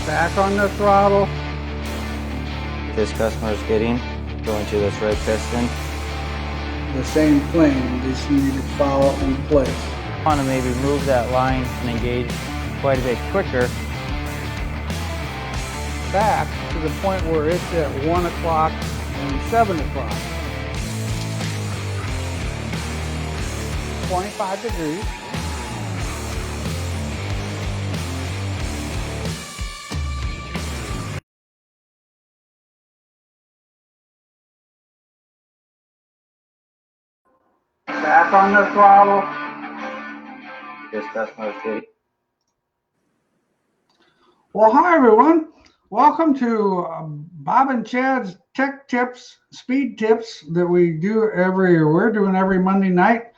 Back on the throttle. This customer is getting, going to this right piston. The same plane, just need to follow in place. I want to maybe move that line and engage quite a bit quicker. Back to the point where it's at 1 o'clock and 7 o'clock. 25 degrees. Back on the throttle. This customer is getting. Well, hi everyone. Welcome to Bob and Chad's Tech Tips, Speed Tips that we're doing every Monday night.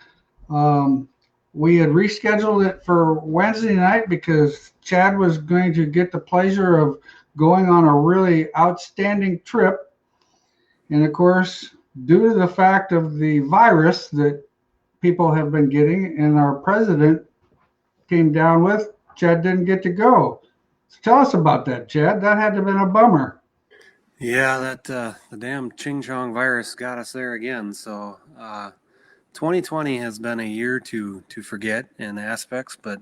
We had rescheduled it for Wednesday night because Chad was going to get the pleasure of going on a really outstanding trip. And of course, due to the fact of the virus that people have been getting and our president came down with, Chad didn't get to go. So tell us about that, Chad. That had to have been a bummer. Yeah, that the damn Ching Chong virus got us there again. So 2020 has been a year to forget in aspects, but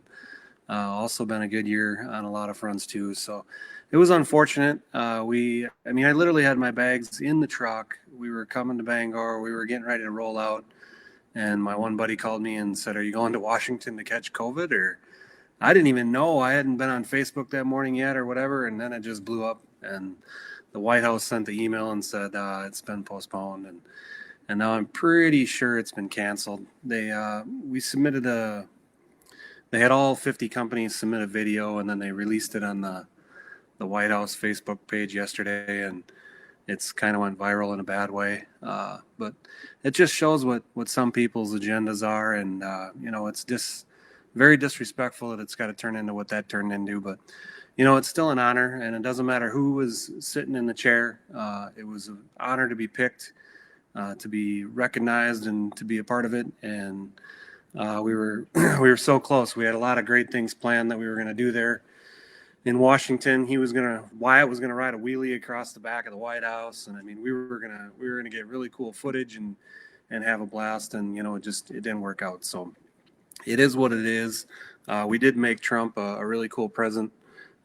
also been a good year on a lot of fronts too. So it was unfortunate. I literally had my bags in the truck. We were coming to Bangor. We were getting ready to roll out. And my one buddy called me and said, "Are you going to Washington to catch COVID?" Or I didn't even know. I hadn't been on Facebook that morning yet or whatever. And then it just blew up. And the White House sent the email and said it's been postponed. And now I'm pretty sure it's been canceled. We submitted they had all 50 companies submit a video, and then they released it on the White House Facebook page yesterday, and it's kind of went viral in a bad way. But it just shows what some people's agendas are, and it's just very disrespectful that it's got to turn into what that turned into. But it's still an honor, and it doesn't matter who was sitting in the chair. It was an honor to be picked, to be recognized, and to be a part of it. And we were so close. We had a lot of great things planned that we were going to do there in Washington. Wyatt was gonna ride a wheelie across the back of the White House, and we were gonna get really cool footage and have a blast. And it didn't work out. So it is what it is. We did make Trump a really cool present,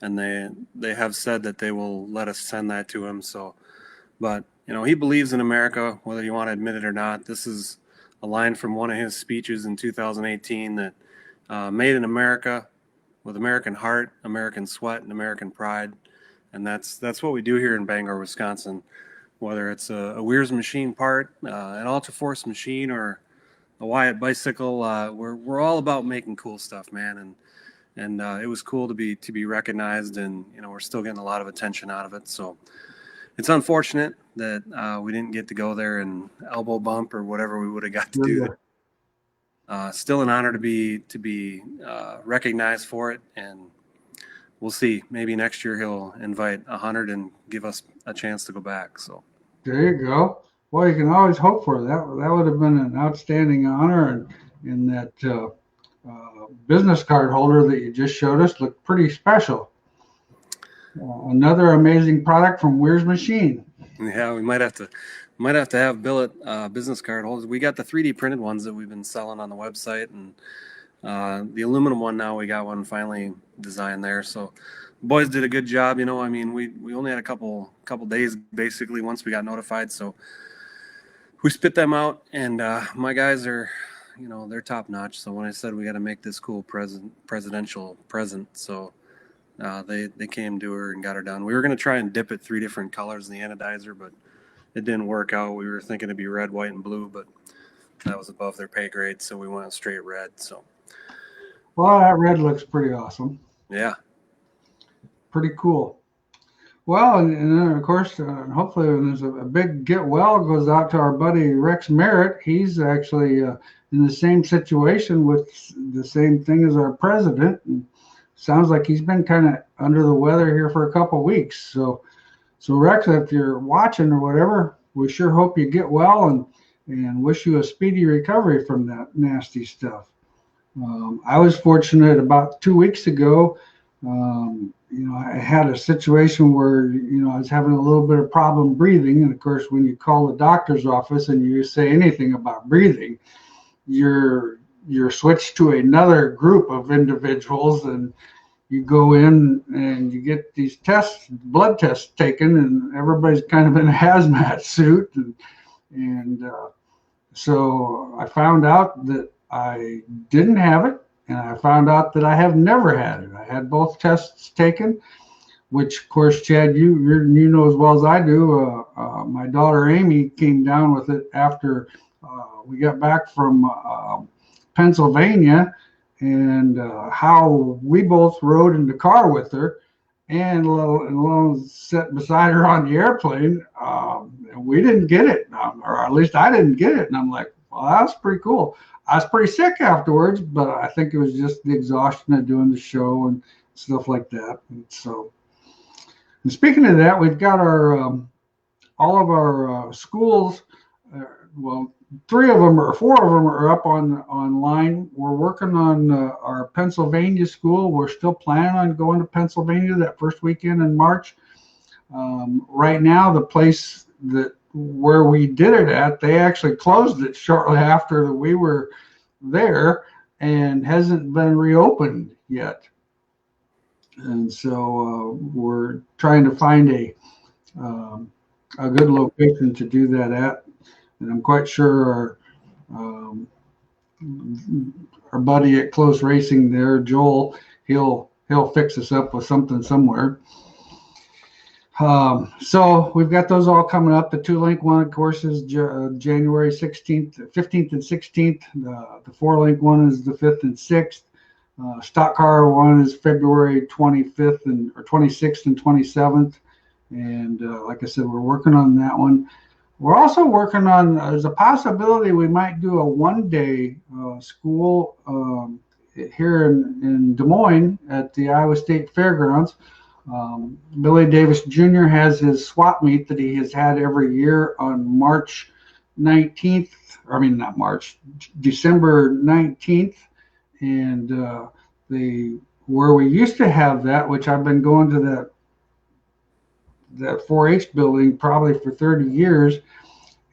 and they have said that they will let us send that to him. So, but he believes in America, whether you want to admit it or not. This is a line from one of his speeches in 2018 that made in America, with American heart, American sweat, and American pride. And that's what we do here in Bangor, Wisconsin. Whether it's a Wehrs machine part, an Ultra Force machine, or a Wyatt bicycle, we're all about making cool stuff, man. And it was cool to be recognized, and we're still getting a lot of attention out of it. So it's unfortunate that we didn't get to go there and elbow bump or whatever we would have got to do there. Still an honor to be recognized for it, and we'll see. Maybe next year he'll invite 100 and give us a chance to go back. So there you go. Well, you can always hope for that. That would have been an outstanding honor, and that business card holder that you just showed us looked pretty special. Another amazing product from Wehrs Machine. Yeah, we might have to have billet business card holders. We got the 3D printed ones that we've been selling on the website, and the aluminum one now, we got one finally designed there. So the boys did a good job. We only had a couple days basically once we got notified. So we spit them out, and my guys are, they're top notch. So when I said we got to make this cool presidential present, so they came to her and got her done. We were going to try and dip it 3 different colors in the anodizer, but it didn't work out. We were thinking it'd be red, white, and blue, but that was above their pay grade, so we went straight red. So, well, that red looks pretty awesome. Yeah, pretty cool. Well, and then of course, hopefully, when there's a big get well goes out to our buddy Rex Merritt. He's actually in the same situation with the same thing as our president. And sounds like he's been kind of under the weather here for a couple of weeks. So Rex, if you're watching or whatever, we sure hope you get well and wish you a speedy recovery from that nasty stuff. I was fortunate about 2 weeks ago. I had a situation where, I was having a little bit of problem breathing. And of course, when you call the doctor's office and you say anything about breathing, you're switched to another group of individuals, and you go in and you get these blood tests taken, and everybody's kind of in a hazmat suit. And so I found out that I didn't have it, and I found out that I have never had it. I had both tests taken, which, of course, Chad, you know as well as I do. My daughter Amy came down with it after we got back from Pennsylvania, and how we both rode in the car with her, and alone sat beside her on the airplane. We didn't get it, or at least I didn't get it. And I'm like, well, that's pretty cool. I was pretty sick afterwards, but I think it was just the exhaustion of doing the show and stuff like that. And so, and speaking of that, we've got our all of our schools. Well, 3 of them or 4 of them are up online. We're working on our Pennsylvania school. We're still planning on going to Pennsylvania that first weekend in March. Right now, the place where we did it at, they actually closed it shortly after we were there, and hasn't been reopened yet. And so we're trying to find a good location to do that at. And I'm quite sure our buddy at Close Racing there, Joel, he'll fix us up with something somewhere. So we've got those all coming up. The 2-link one, of course, is January 16th, 15th, and 16th. The 4-link one is the 5th and 6th. Stock car one is February 25th or 26th and 27th. And like I said, we're working on that one. We're also working on, there's a possibility we might do a 1-day school here in Des Moines at the Iowa State Fairgrounds. Billy Davis Jr. has his swap meet that he has had every year on March 19th. I mean, not March, December 19th. And where we used to have that, which I've been going to that 4-H building probably for 30 years,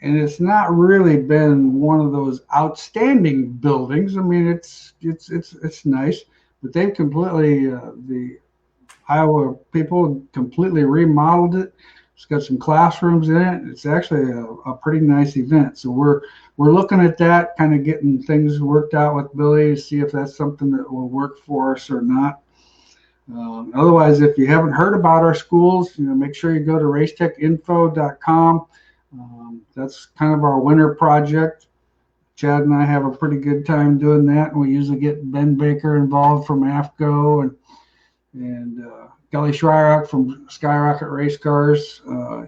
and it's not really been one of those outstanding buildings. I mean, it's nice, but they've completely the Iowa people completely remodeled it. It's got some classrooms in it. It's actually a pretty nice event. So we're looking at that, kind of getting things worked out with Billy to see if that's something that will work for us or not. Otherwise, if you haven't heard about our schools, make sure you go to racetechinfo.com. That's kind of our winter project. Chad and I have a pretty good time doing that, and we usually get Ben Baker involved from AFCO and Kelly Schreierock from Skyrocket Race Cars.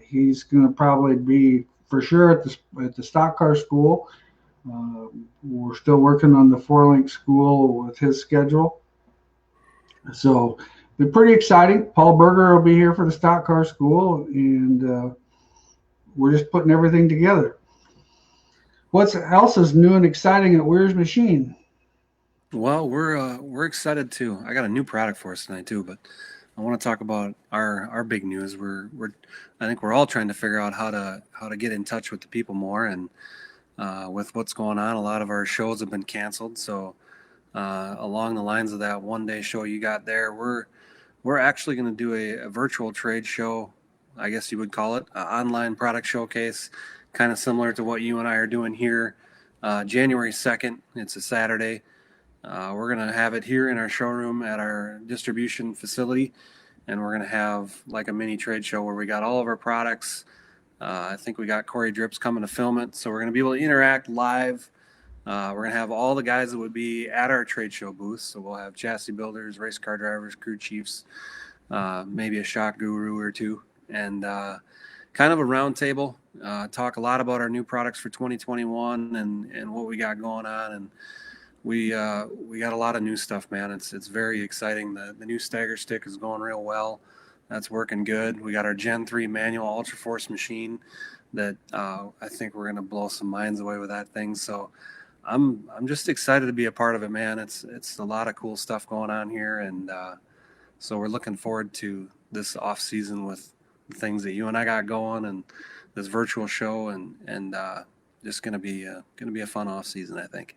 He's going to probably be for sure at the stock car school. We're still working on the 4-link school with his schedule. So be pretty exciting. Paul Berger will be here for the stock car school, and we're just putting everything together. What else is new and exciting at Wehrs Machine? Well, we're excited too. I got a new product for us tonight too, but I want to talk about our big news. I think we're all trying to figure out how to get in touch with the people more, and with what's going on, a lot of our shows have been canceled. So along the lines of that 1-day show you got there, we're actually going to do a virtual trade show, I guess you would call it, an online product showcase, kind of similar to what you and I are doing here. January 2nd, it's a Saturday. We're going to have it here in our showroom at our distribution facility, and we're going to have like a mini trade show where we got all of our products. I think we got Corey Drips coming to film it, so we're going to be able to interact live. We're going to have all the guys that would be at our trade show booth, so we'll have chassis builders, race car drivers, crew chiefs, maybe a shot guru or two, and kind of a round table, talk a lot about our new products for 2021 and what we got going on. And we got a lot of new stuff, man. It's very exciting. The new stagger stick is going real well. That's working good. We got our Gen 3 manual Ultra Force machine that I think we're gonna blow some minds away with that thing. So I'm just excited to be a part of it, man. It's a lot of cool stuff going on here, and So we're looking forward to this off season with the things that you and I got going, and this virtual show, and just gonna be a fun off season, I think.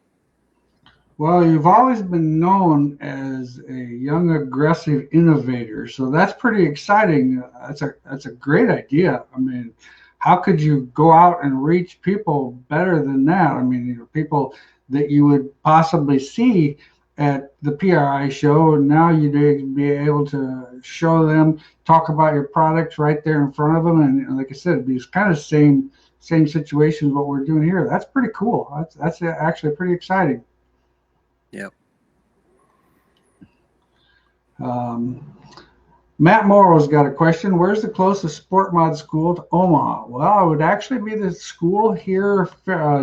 Well, you've always been known as a young, aggressive innovator, so that's pretty exciting. That's a great idea. I mean, how could you go out and reach people better than that? I mean, people that you would possibly see at the PRI show, and now you'd be able to show them, talk about your products right there in front of them, and like I said, it'd be kind of same situation as what we're doing here. That's pretty cool. That's actually pretty exciting. Yep. Matt Morrow's got a question. Where's the closest sport mod school to Omaha? Well, it would actually be the school here,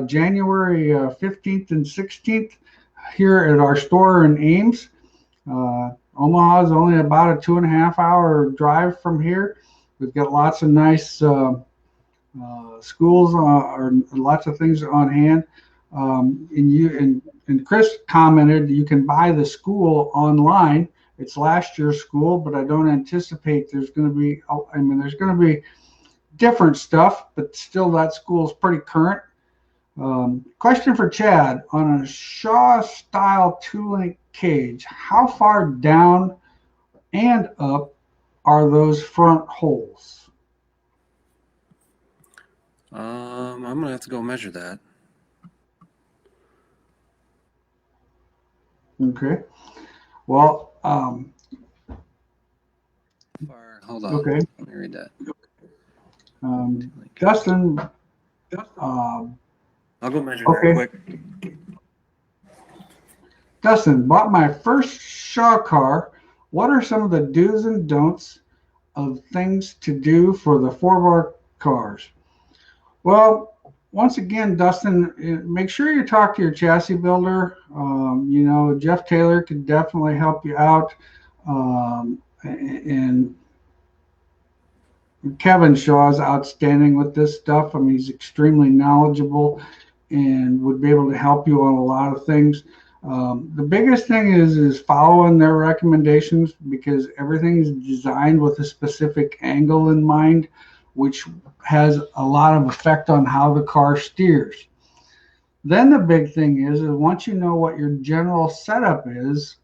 January 15th and 16th, here at our store in Ames. Omaha is only about a 2.5-hour drive from here. We've got lots of nice schools or lots of things on hand. And Chris commented you can buy the school online. It's last year's school, but I don't anticipate there's going to be. I mean, there's going to be different stuff, but still that school is pretty current. Question for Chad on a Shaw style 2-link cage. How far down and up are those front holes? I'm gonna have to go measure that. Okay. Well, Hold on. okay. Let me read that. Dustin. I'll go measure okay. that quick. Dustin, bought my first Shaw car. What are some of the do's and don'ts of things to do for the 4-bar cars? Well, once again, Dustin, make sure you talk to your chassis builder. Jeff Taylor could definitely help you out. And Kevin Shaw is outstanding with this stuff. I mean, he's extremely knowledgeable and would be able to help you on a lot of things. The biggest thing is following their recommendations, because everything is designed with a specific angle in mind, which has a lot of effect on how the car steers. Then the big thing is once you know what your general setup is,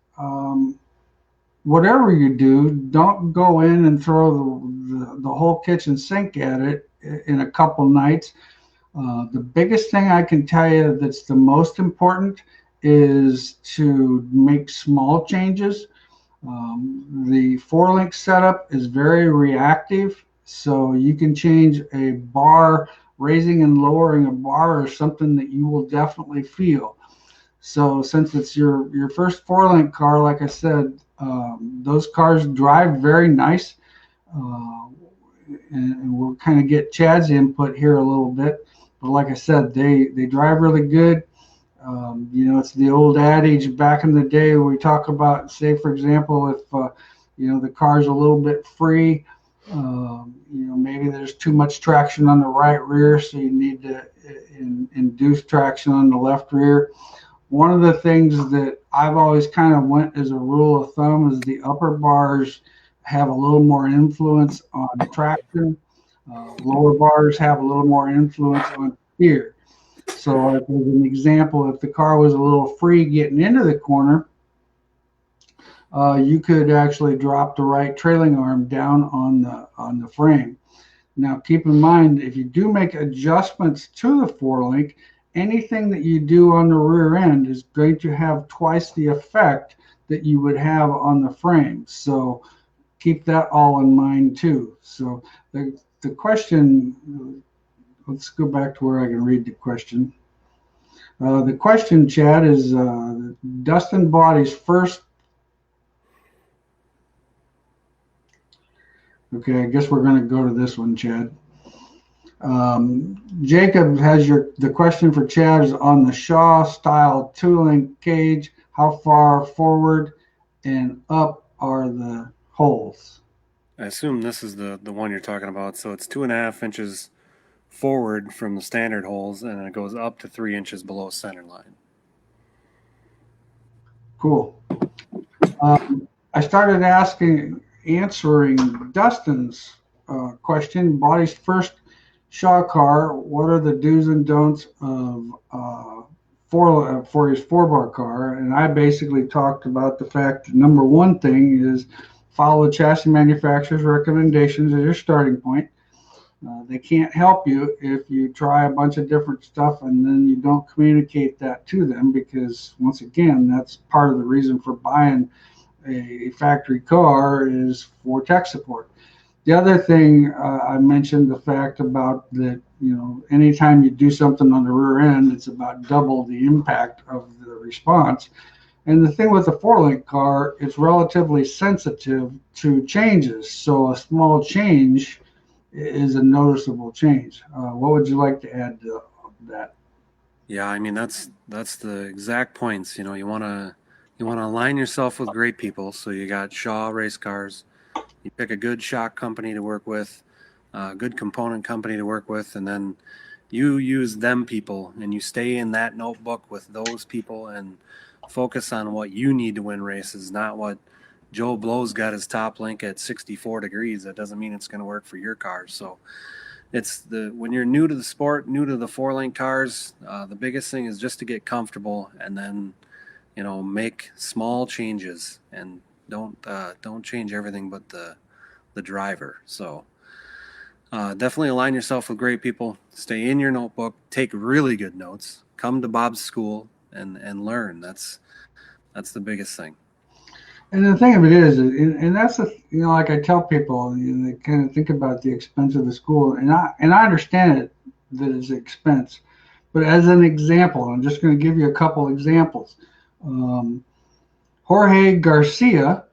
whatever you do, don't go in and throw the whole kitchen sink at it in a couple nights. The biggest thing I can tell you that's the most important is to make small changes. The 4-link setup is very reactive, so you can change a bar, raising and lowering a bar or something that you will definitely feel. So since it's your first 4-link car, like I said, those cars drive very nice. And we'll kind of get Chad's input here a little bit. But like I said, they drive really good. It's the old adage back in the day where we talk about, say, for example, if, the car's a little bit free, maybe there's too much traction on the right rear, so you need to induce traction on the left rear. One of the things that I've always kind of went as a rule of thumb is the upper bars have a little more influence on traction. Lower bars have a little more influence on steer. So as an example, if the car was a little free getting into the corner, you could actually drop the right trailing arm down on the frame. Now, keep in mind, if you do make adjustments to the 4-link, anything that you do on the rear end is going to have twice the effect that you would have on the frame. So keep that all in mind too. So the question, let's go back to where I can read the question. The question, Chad, is Dustin bought his first. Okay, I guess we're going to go to this one, Chad. Jacob has the question for Chad is on the Shaw style 2-link cage. How far forward and up are the holes? I assume this is the one you're talking about. So it's 2.5 inches forward from the standard holes, and it goes up to 3 inches below center line. Cool. I started answering Dustin's question. Bought his first Shaw car. What are the do's and don'ts of for his 4-bar car? And I basically talked about the fact that number one thing is follow the chassis manufacturer's recommendations as your starting point. They can't help you if you try a bunch of different stuff and then you don't communicate that to them, because once again, that's part of the reason for buying a factory car is for tech support. The other thing I mentioned the fact about that, anytime you do something on the rear end, it's about double the impact of the response. And the thing with the 4-link car, it's relatively sensitive to changes. So a small change is a noticeable change. What would you like to add to that? Yeah, I mean that's the exact points. You want to align yourself with great people. So you got Shaw race cars. You pick a good shock company to work with, a good component company to work with, and then you use them people and you stay in that notebook with those people and focus on what you need to win races, not what Joe Blow's got his top link at 64 degrees. That doesn't mean it's going to work for your cars. So when you're new to the sport, new to the 4-link cars, the biggest thing is just to get comfortable and then, make small changes and don't change everything but the driver. So definitely align yourself with great people. Stay in your notebook. Take really good notes. Come to Bob's school and learn. That's the biggest thing. And the thing of it is, and that's like I tell people, they kind of think about the expense of the school, and I understand it that it's an expense, but as an example, I'm just going to give you a couple examples. Jorge Garcia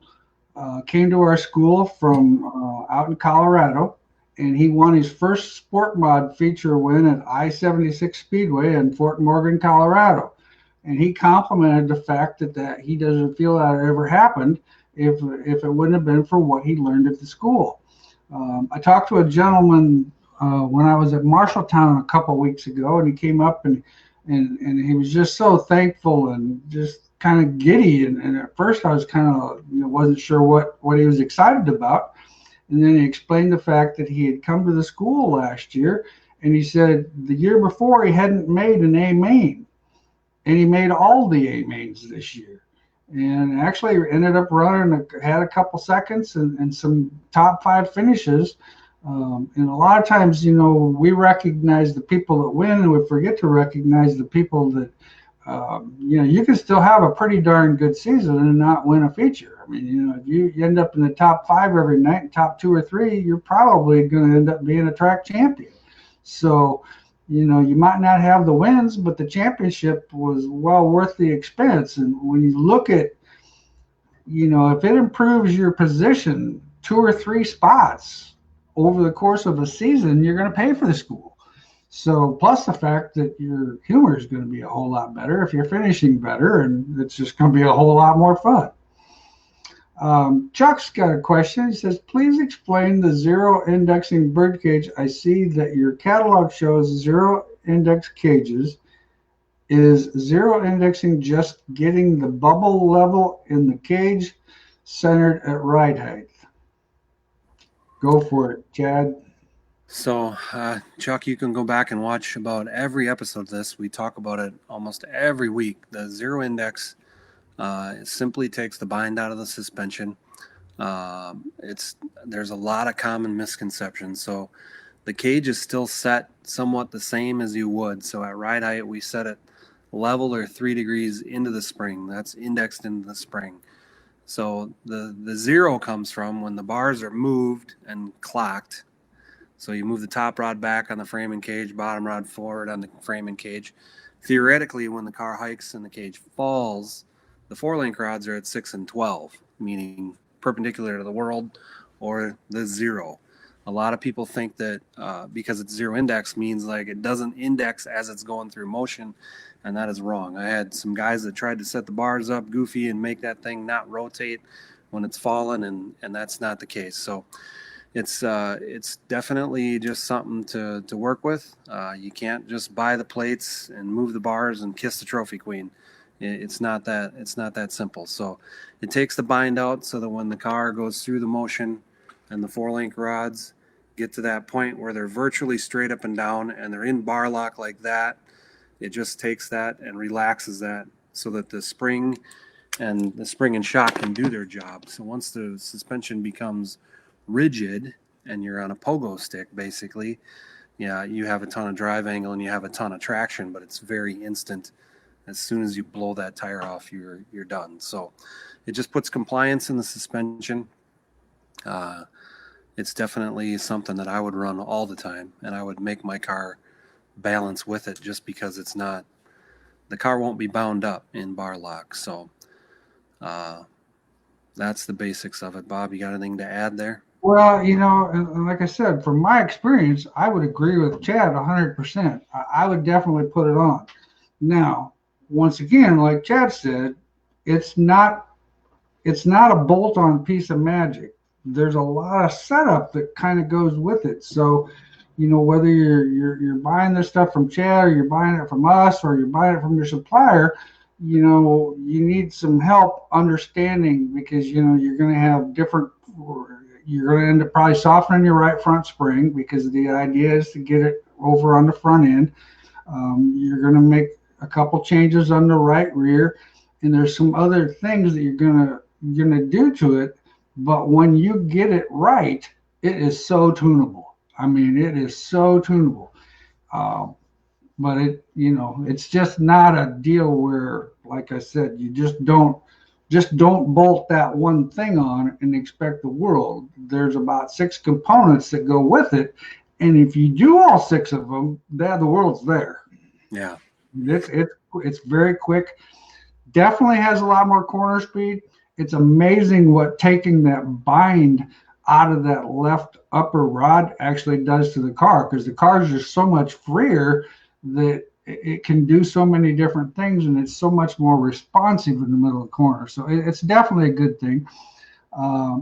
came to our school from out in Colorado, and he won his first Sport Mod feature win at I-76 Speedway in Fort Morgan, Colorado. And he complimented the fact that he doesn't feel that it ever happened if it wouldn't have been for what he learned at the school. I talked to a gentleman when I was at Marshalltown a couple weeks ago, and he came up and he was just so thankful and just kind of giddy. And at first I was kind of wasn't sure what he was excited about. And then he explained the fact that he had come to the school last year, and he said the year before he hadn't made an A main. And he made all the A mains this year, and actually ended up running, had a couple seconds and some top 5 finishes. And a lot of times, we recognize the people that win, and we forget to recognize the people that, you can still have a pretty darn good season and not win a feature. I mean, if you end up in the top 5 every night, top 2 or 3, you're probably going to end up being a track champion. So, you might not have the wins, but the championship was well worth the expense. And when you look at, if it improves your position 2 or 3 spots over the course of a season, you're going to pay for the school. So plus the fact that your humor is going to be a whole lot better if you're finishing better, and it's just going to be a whole lot more fun. Chuck's got a question. He says, please explain the zero indexing bird cage. I see that your catalog shows zero index cages. Is zero indexing just getting the bubble level in the cage centered at ride height? Go for it, Chad. So, Chuck, you can go back and watch about every episode of this. We talk about it almost every week. The zero index it simply takes the bind out of the suspension. There's a lot of common misconceptions. So the cage is still set somewhat the same as you would. So at ride height, we set it level or 3 degrees into the spring. That's indexed into the spring. So the zero comes from when the bars are moved and clocked. So you move the top rod back on the frame and cage, bottom rod forward on the frame and cage. Theoretically, when the car hikes and the cage falls, the 4-link rods are at 6 and 12, meaning perpendicular to the world or the zero. A lot of people think that because it's zero index means like it doesn't index as it's going through motion, and that is wrong. I had some guys that tried to set the bars up goofy and make that thing not rotate when it's falling, and that's not the case. So it's definitely just something to work with. You can't just buy the plates and move the bars and kiss the trophy queen. It's not that simple. So it takes the bind out so that when the car goes through the motion and the 4-link rods get to that point where they're virtually straight up and down and they're in bar lock like that, it just takes that and relaxes that so that the spring and shock can do their job. So once the suspension becomes rigid and you're on a pogo stick, basically, yeah, you have a ton of drive angle and you have a ton of traction, but it's very instant. As soon as you blow that tire off, you're done. So it just puts compliance in the suspension. It's definitely something that I would run all the time, and I would make my car balance with it just because the car won't be bound up in bar lock. So that's the basics of it. Bob, you got anything to add there? Well, and like I said, from my experience, I would agree with Chad 100%. I would definitely put it on. Now, once again, like Chad said, it's not a bolt-on piece of magic. There's a lot of setup that kind of goes with it. So, whether you're buying this stuff from Chad or you're buying it from us or you're buying it from your supplier, you need some help understanding because you're going to have you're going to end up probably softening your right front spring because the idea is to get it over on the front end. You're going to make a couple changes on the right rear, and there's some other things that you're gonna do to it. But when you get it right, it is so tunable. I mean, it is so tunable. But it's just not a deal where, like I said, you just don't bolt that one thing on and expect the world. There's about 6 components that go with it, and if you do all 6 of them, the world's there. Yeah. It's very quick. Definitely has a lot more corner speed. It's amazing what taking that bind out of that left upper rod actually does to the car, because the car is just so much freer that it can do so many different things, and it's so much more responsive in the middle of the corner. So it's definitely a good thing.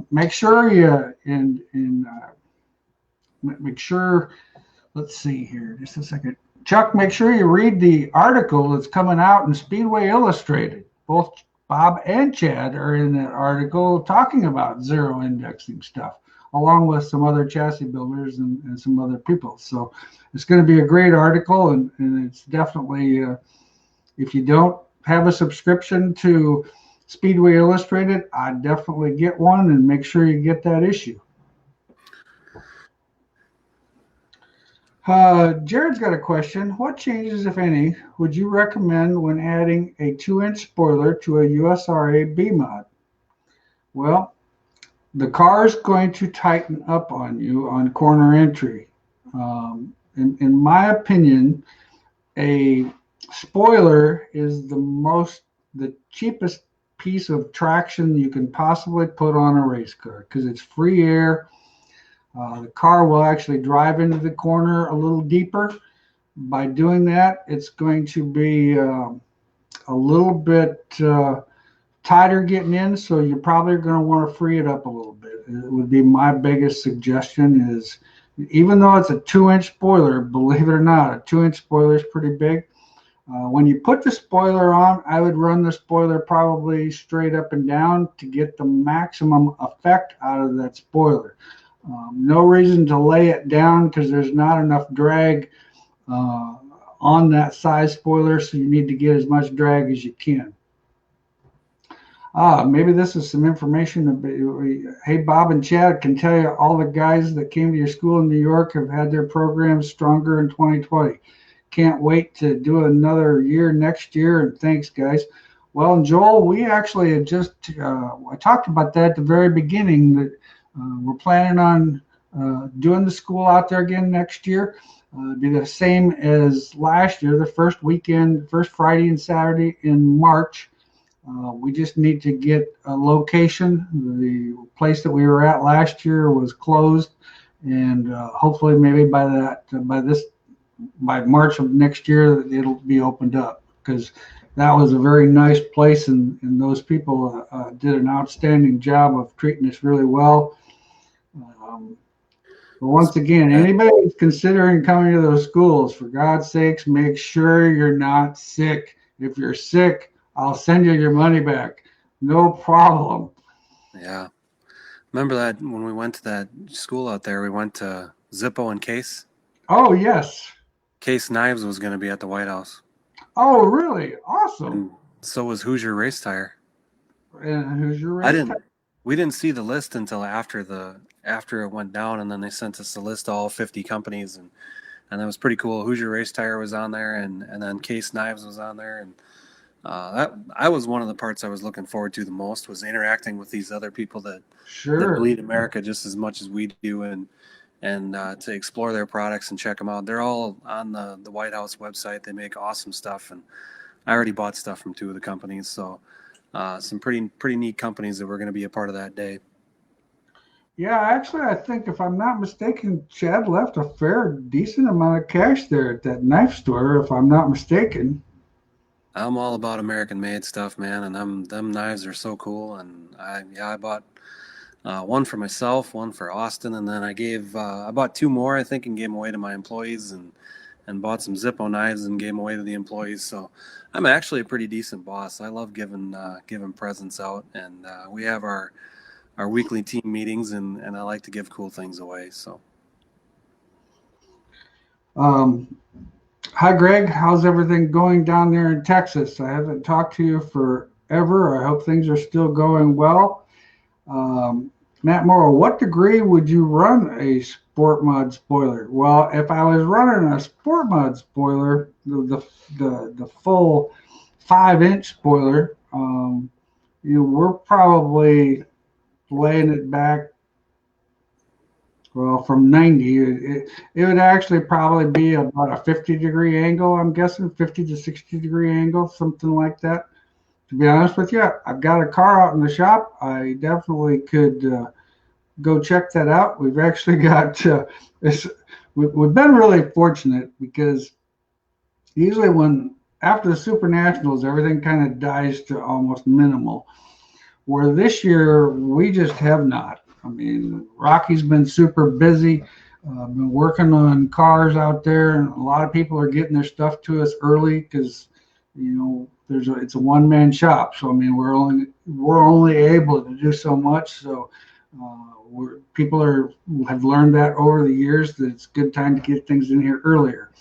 Make sure make sure. Let's see here, just a second. Chuck, make sure you read the article that's coming out in Speedway Illustrated. Both Bob and Chad are in that article talking about zero indexing stuff, along with some other chassis builders and some other people. So it's going to be a great article, and it's definitely, if you don't have a subscription to Speedway Illustrated, I'd definitely get one and make sure you get that issue. Jared's got a question. What changes, if any, would you recommend when adding a 2-inch spoiler to a USRA B mod? Well, the car is going to tighten up on you on corner entry. In my opinion, a spoiler is the cheapest piece of traction you can possibly put on a race car because it's free air. The car will actually drive into the corner a little deeper. By doing that, it's going to be a little bit tighter getting in, so you're probably going to want to free it up a little bit. It would be my biggest suggestion is, even though it's a 2-inch spoiler, believe it or not, a 2-inch spoiler is pretty big. When you put the spoiler on, I would run the spoiler probably straight up and down to get the maximum effect out of that spoiler. No reason to lay it down because there's not enough drag on that size spoiler, so you need to get as much drag as you can. Maybe this is some information. Hey, Bob and Chad can tell you all the guys that came to your school in New York have had their programs stronger in 2020. Can't wait to do another year next year, and thanks, guys. Well, and Joel, we actually had just I talked about that at the very beginning, that we're planning on doing the school out there again next year. Be the same as last year, the first Friday and Saturday in March. We just need to get a location. The place that we were at last year was closed, and hopefully maybe by March of next year it'll be opened up, because that was a very nice place, and those people did an outstanding job of treating us really well. But once again, anybody who's considering coming to those schools, for God's sakes, make sure you're not sick. If you're sick, I'll send you your money back. No problem. Yeah. Remember that when we went to that school out there, we went to Zippo and Case? Oh, yes. Case Knives was going to be at the White House. Oh, really? Awesome. And so was Hoosier Race Tire. And who's your race? We didn't see the list until after it went down, and then they sent us the list of all 50 companies, and that was pretty cool. Hoosier Race Tire was on there, and then Case Knives was on there, and that was one of the parts I was looking forward to the most, was interacting with these other people that bleed America just as much as we do, and to explore their products and check them out. They're all on the White House website. They make awesome stuff, and I already bought stuff from 2 of the companies, so some pretty neat companies that were going to be a part of that day. Yeah, actually, I think if I'm not mistaken, Chad left a fair decent amount of cash there at that knife store, if I'm not mistaken. I'm all about American-made stuff, man, and them knives are so cool. And I bought one for myself, one for Austin, and then I bought 2 more, I think, and gave them away to my employees, and bought some Zippo knives and gave them away to the employees. So I'm actually a pretty decent boss. I love giving presents out, and we have our weekly team meetings, and I like to give cool things away. So. Hi, Greg. How's everything going down there in Texas? I haven't talked to you forever. I hope things are still going well. Matt Morrow, what degree would you run a sport mod spoiler? Well, if I was running a sport mod spoiler, the full 5-inch spoiler, we're probably laying it back. Well, from 90, it would actually probably be about a 50-degree angle, I'm guessing, 50 to 60-degree angle, something like that. To be honest with you, I've got a car out in the shop. I definitely could go check that out. We've actually got, we've been really fortunate, because usually after the Super Nationals, everything kind of dies to almost minimal. Where this year, we just have not. I mean, Rocky's been super busy, been working on cars out there, and a lot of people are getting their stuff to us early because, it's a one-man shop. So I mean, we're only able to do so much. So people have learned that over the years, that it's a good time to get things in here earlier.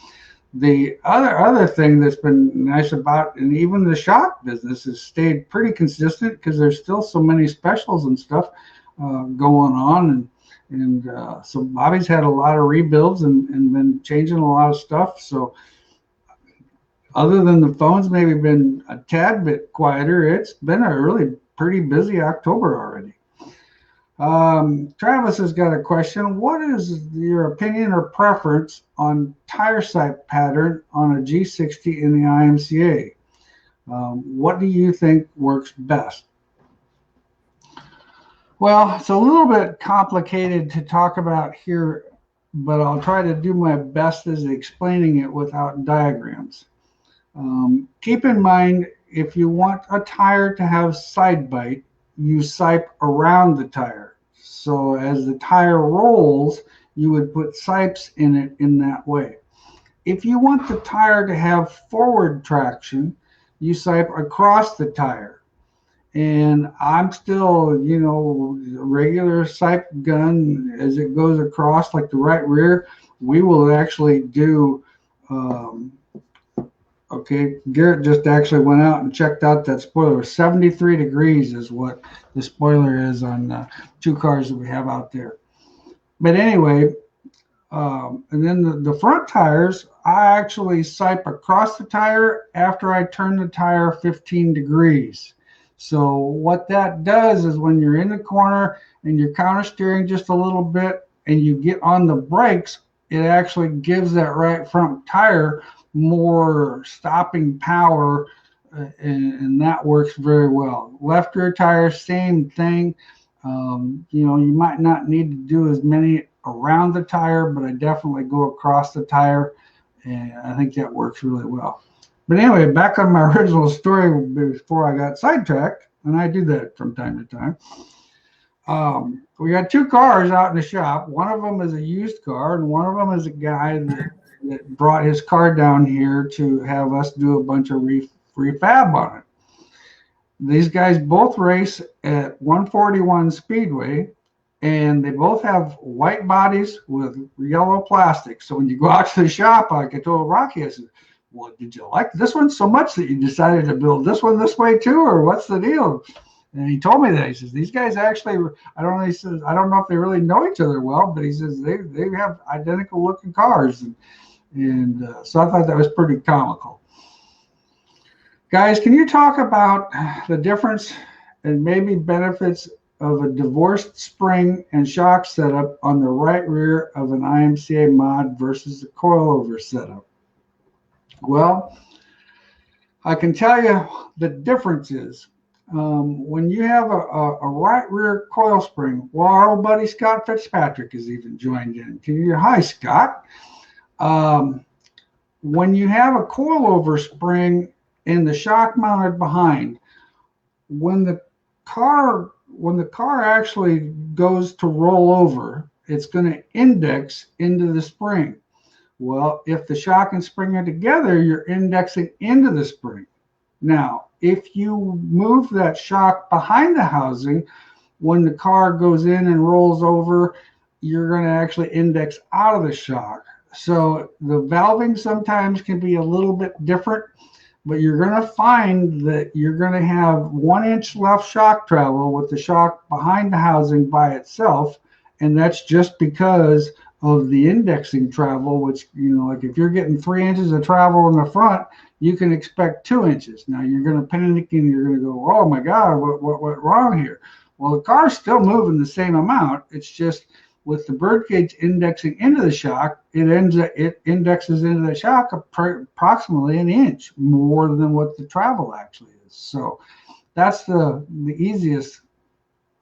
The other thing that's been nice about, and even the shop business has stayed pretty consistent, because there's still so many specials and stuff going on, and so Bobby's had a lot of rebuilds and been changing a lot of stuff. So other than the phones maybe been a tad bit quieter, it's been a really pretty busy October already. Travis has got a question. What is your opinion or preference on tire sight pattern on a G60 in the IMCA? What do you think works best? Well, it's a little bit complicated to talk about here, but I'll try to do my best as explaining it without diagrams. Keep in mind, if you want a tire to have side bite, you sipe around the tire. So as the tire rolls, you would put sipes in it in that way. If you want the tire to have forward traction, you sipe across the tire. And I'm still, a regular sipe gun, as it goes across, like the right rear, we will actually do, okay, Garrett just actually went out and checked out that spoiler. 73 degrees is what the spoiler is on 2 cars that we have out there. But anyway, and then the front tires, I actually sipe across the tire after I turn the tire 15 degrees. So what that does is, when you're in the corner and you're counter steering just a little bit and you get on the brakes, it actually gives that right front tire more stopping power, and that works very well. Left rear tire, same thing. You might not need to do as many around the tire, but I definitely go across the tire, and I think that works really well. But anyway, back on my original story before I got sidetracked, and I do that from time to time. We got 2 cars out in the shop. One of them is a used car, and one of them is a guy that brought his car down here to have us do a bunch of refab on it. These guys both race at 141 Speedway, and they both have white bodies with yellow plastic. So when you go out to the shop, like I told Rocky, I said, well, did you like this one so much that you decided to build this one this way too, or what's the deal? And he told me that. He says, these guys actually, I don't know, he says, I don't know if they really know each other well, but he says they have identical looking cars. And so I thought that was pretty comical. Guys, can you talk about the difference and maybe benefits of a divorced spring and shock setup on the right rear of an IMCA mod versus the coilover setup? Well, I can tell you the difference is when you have a right rear coil spring. Well, our old buddy Scott Fitzpatrick is even joined in. Hi, Scott. When you have a coilover spring and the shock mounted behind, when the car actually goes to roll over, it's going to index into the spring. Well, if the shock and spring are together, you're indexing into the spring. Now, if you move that shock behind the housing, when the car goes in and rolls over, you're going to actually index out of the shock. So the valving sometimes can be a little bit different, but you're going to find that you're going to have 1 inch left shock travel with the shock behind the housing by itself. And that's just because of the indexing travel, which, like if you're getting 3 inches of travel in the front, you can expect 2 inches. Now you're going to panic and you're going to go, oh my God, what went wrong here? Well, the car's still moving the same amount. It's just with the birdcage indexing into the shock, it indexes into the shock approximately 1 inch more than what the travel actually is. So that's the easiest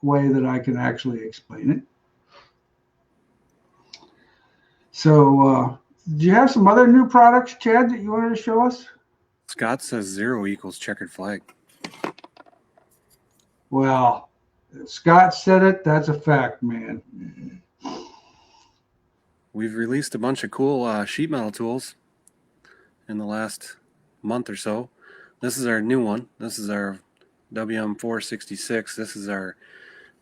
way that I can actually explain it. So do you have some other new products, Chad, that you wanted to show us? Scott says 0 equals checkered flag. Well, Scott said it. That's a fact, man. We've released a bunch of cool sheet metal tools in the last month or so. This is our new one. This is our WM466. This is our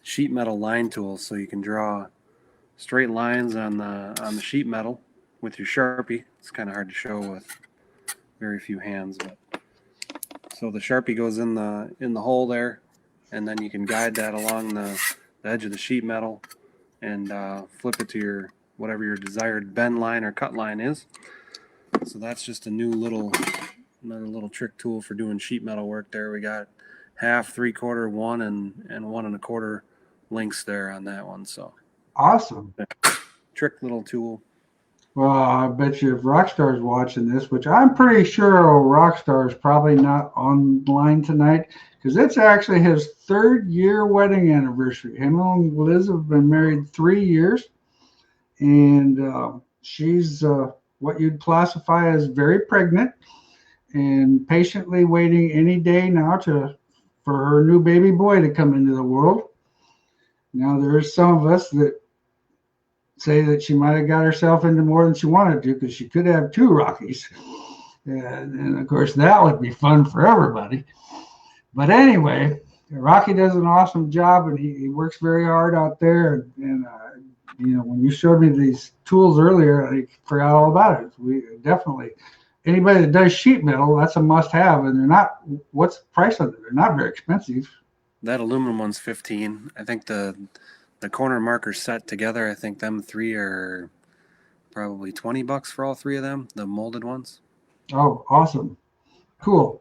sheet metal line tool, so you can draw straight lines on the sheet metal with your Sharpie. It's kind of hard to show with very few hands, but so the Sharpie goes in the hole there, and then you can guide that along the edge of the sheet metal and flip it to your whatever your desired bend line or cut line is. So that's just another little trick tool for doing sheet metal work there. We got 1/2, 3/4, 1, and 1 1/4 links there on that one. So awesome. Trick little tool. Well, I bet you if Rockstar's watching this, which I'm pretty sure Rockstar is probably not online tonight, because it's actually his 3rd year wedding anniversary. Him and Liz have been married 3 years, and she's what you'd classify as very pregnant and patiently waiting any day now for her new baby boy to come into the world. Now, there's some of us that say that she might have got herself into more than she wanted to, because she could have 2 Rockies. And of course, that would be fun for everybody. But anyway, Rocky does an awesome job, and he works very hard out there. And when you showed me these tools earlier, I forgot all about it. We definitely, anybody that does sheet metal, that's a must-have. And they're not, what's the price of it? They're not very expensive. That aluminum one's $15. I think the corner markers set together, I think them 3 are probably $20 for all 3 of them, the molded ones. Oh, awesome. Cool.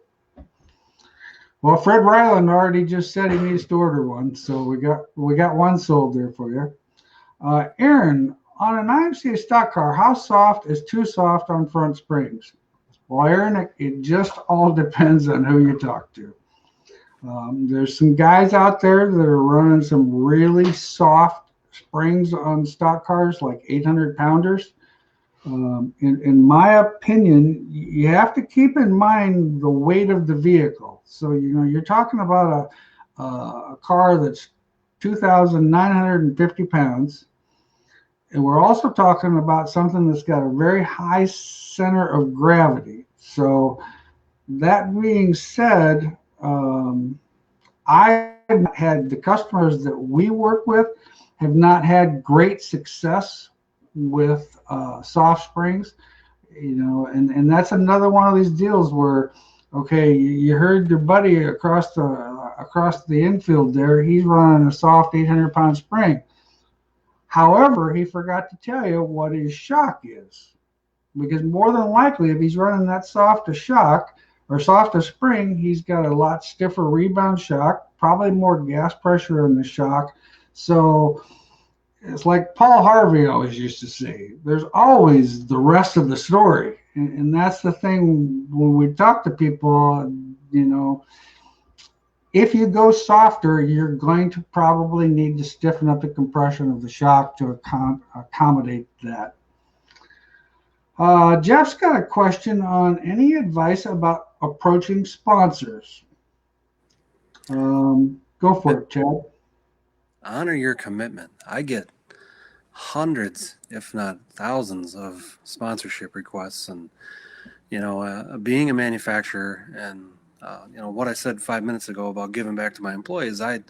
Well, Fred Ryland already just said he needs to order one, so we got one sold there for you. Aaron, on an IMCA stock car, how soft is too soft on front springs? Well, Aaron, it just all depends on who you talk to. There's some guys out there that are running some really soft springs on stock cars, like 800 pounders. In my opinion, you have to keep in mind the weight of the vehicle. So, you're talking about a car that's 2,950 pounds. And we're also talking about something that's got a very high center of gravity. So that being said, I had the customers that we work with have not had great success with soft springs, and that's another one of these deals where, okay, you heard your buddy across the infield there, he's running a soft 800-pound spring. However, he forgot to tell you what his shock is, because more than likely, if he's running that soft a shock or soft a spring, he's got a lot stiffer rebound shock, probably more gas pressure in the shock. So it's like Paul Harvey always used to say, there's always the rest of the story. And that's the thing when we talk to people, if you go softer, you're going to probably need to stiffen up the compression of the shock to accommodate that. Jeff's got a question on any advice about approaching sponsors. Go for it, Chad. Honor your commitment. I get hundreds, if not thousands, of sponsorship requests, and being a manufacturer, and what I said 5 minutes ago about giving back to my employees, I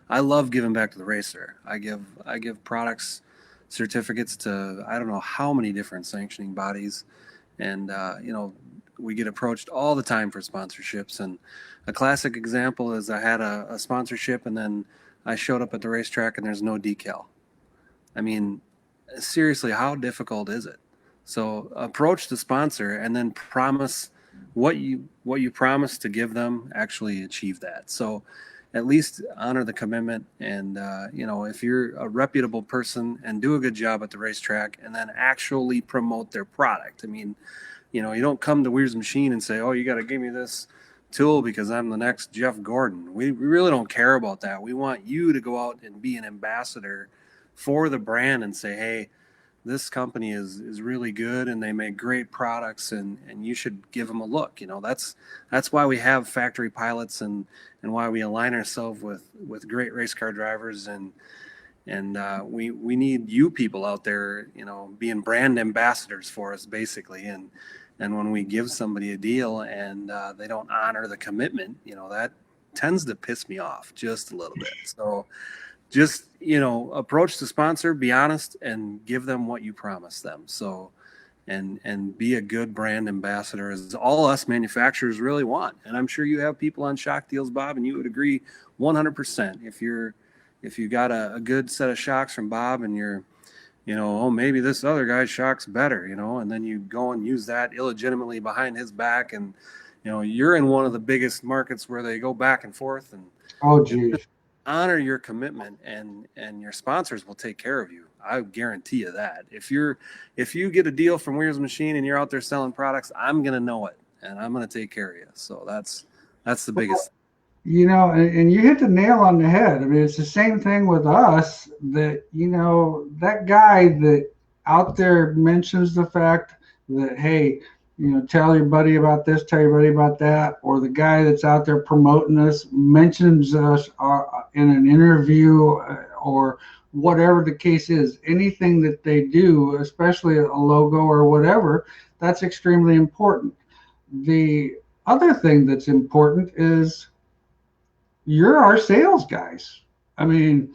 love giving back to the racer. I give products, certificates to I don't know how many different sanctioning bodies, and we get approached all the time for sponsorships. And a classic example is I had a sponsorship, and then I showed up at the racetrack and there's no decal. I mean, seriously, how difficult is it? So approach the sponsor and then promise what you promise to give them, actually achieve that. So at least honor the commitment. And, if you're a reputable person and do a good job at the racetrack, and then actually promote their product. I mean, you don't come to Wehrs Machine and say, oh, you got to give me this tool because I'm the next Jeff Gordon. We really don't care about that. We want you to go out and be an ambassador for the brand and say, hey, this company is really good and they make great products, and you should give them a look. That's why we have factory pilots, and why we align ourselves with great race car drivers, and we need you people out there, being brand ambassadors for us, basically. And when we give somebody a deal and they don't honor the commitment, that tends to piss me off just a little bit. So just, approach the sponsor, be honest, and give them what you promised them. So, and be a good brand ambassador is all us manufacturers really want. And I'm sure you have people on shock deals, Bob, and you would agree 100%. If you got a good set of shocks from Bob, and you're, maybe this other guy's shock's better, and then you go and use that illegitimately behind his back, and you're in one of the biggest markets where they go back and forth. And oh, geez. Honor your commitment, and your sponsors will take care of you. I guarantee you that. If you get a deal from Wehrs Machine and you're out there selling products, I'm gonna know it, and I'm gonna take care of you. So that's the biggest. And you hit the nail on the head. I mean, it's the same thing with us, that that guy that out there mentions the fact that, hey, tell your buddy about this, tell your buddy about that, or the guy that's out there promoting us mentions us in an interview, or whatever the case is. Anything that they do, especially a logo or whatever, that's extremely important. The other thing that's important is you're our sales guys. I mean,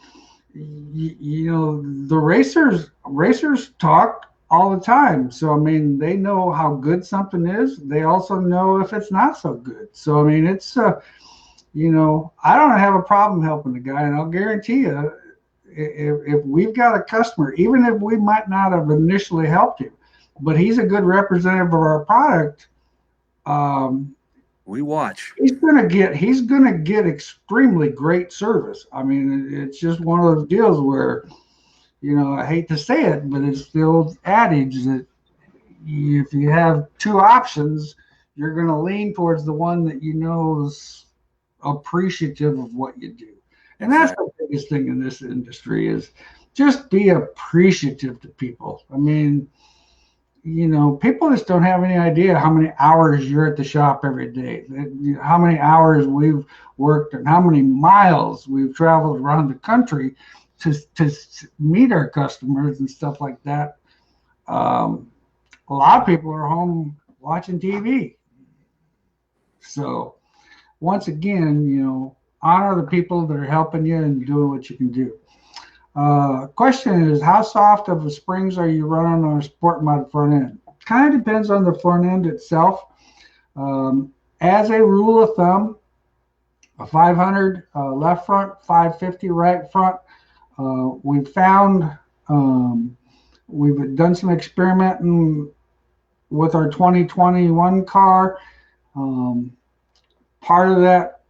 the racers talk all the time. So, I mean, they know how good something is. They also know if it's not so good. So, I mean, it's, I don't have a problem helping the guy. And I'll guarantee you, if we've got a customer, even if we might not have initially helped him, but he's a good representative of our product, we watch. He's gonna get extremely great service. I mean, it's just one of those deals where, I hate to say it, but it's the old adage that if you have two options, you're gonna lean towards the one that is appreciative of what you do. And that's the biggest thing in this industry, is just be appreciative to people. I mean, people just don't have any idea how many hours you're at the shop every day, how many hours we've worked, and how many miles we've traveled around the country to meet our customers and stuff like that. A lot of people are home watching TV. So once again, honor the people that are helping you and doing what you can do. Question is, how soft of a springs are you running on a sport mod front end? Kind of depends on the front end itself. As a rule of thumb, a 500 left front, 550 right front. We've found, we've done some experimenting with our 2021 car. Part of that,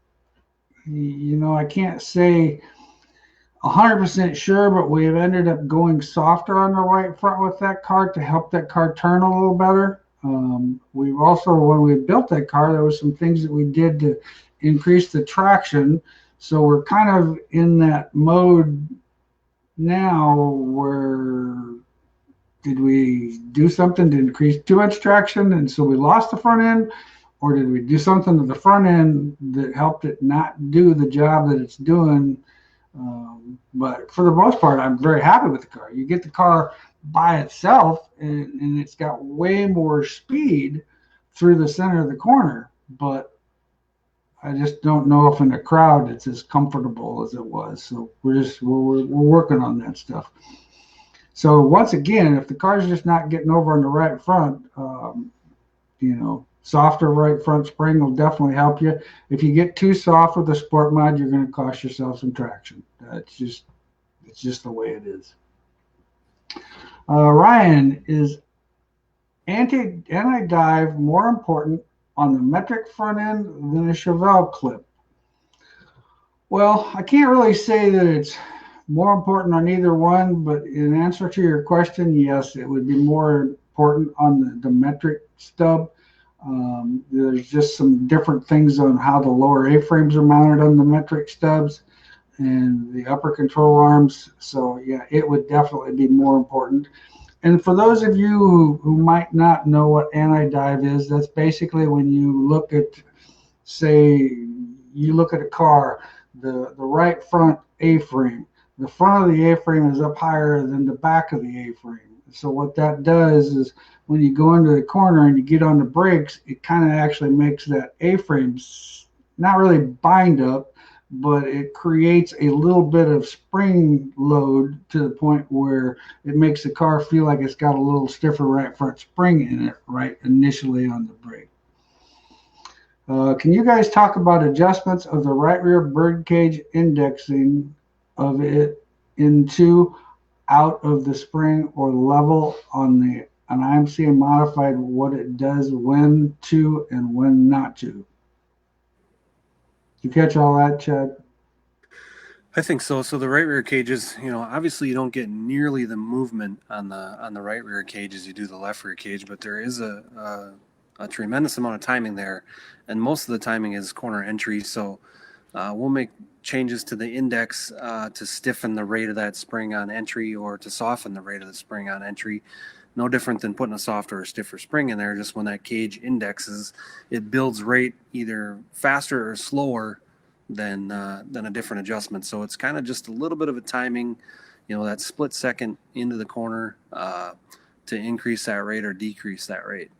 I can't say 100% sure, but we have ended up going softer on the right front with that car to help that car turn a little better. We've also, when we built that car, there was some things that we did to increase the traction. So we're kind of in that mode now where did we do something to increase too much traction and so we lost the front end, or did we do something to the front end that helped it not do the job that it's doing? But for the most part, I'm very happy with the car. You get the car by itself and it's got way more speed through the center of the corner, but I just don't know if in the crowd it's as comfortable as it was. So we're working on that stuff. So once again, if the car's just not getting over on the right front, softer right front spring will definitely help you. If you get too soft with the sport mod, you're going to cost yourself some traction. It's just the way it is. Ryan, is anti-dive more important on the metric front end than a Chevelle clip? Well, I can't really say that it's more important on either one, but in answer to your question, yes, it would be more important on the metric stub. There's just some different things on how the lower A-frames are mounted on the metric stubs and the upper control arms. So yeah, it would definitely be more important. And for those of you who might not know what anti-dive is, that's basically when you look at, say, you look at a car, the right front A-frame. The front of the A-frame is up higher than the back of the A-frame. So what that does is when you go into the corner and you get on the brakes, it kind of actually makes that A-frame not really bind up, but it creates a little bit of spring load to the point where it makes the car feel like it's got a little stiffer right front spring in it right initially on the brake. Can you guys talk about adjustments of the right rear bird cage indexing of it into out of the spring or level on an IMC and modified, what it does when to and when not to? You catch all that, Chad? I think so. So the right rear cages, obviously you don't get nearly the movement on the right rear cage as you do the left rear cage, but there is a tremendous amount of timing there, and most of the timing is corner entry. So we'll make changes to the index to stiffen the rate of that spring on entry or to soften the rate of the spring on entry. No different than putting a softer or stiffer spring in there. Just when that cage indexes, it builds rate either faster or slower than a different adjustment. So it's kind of just a little bit of a timing, that split second into the corner to increase that rate or decrease that rate.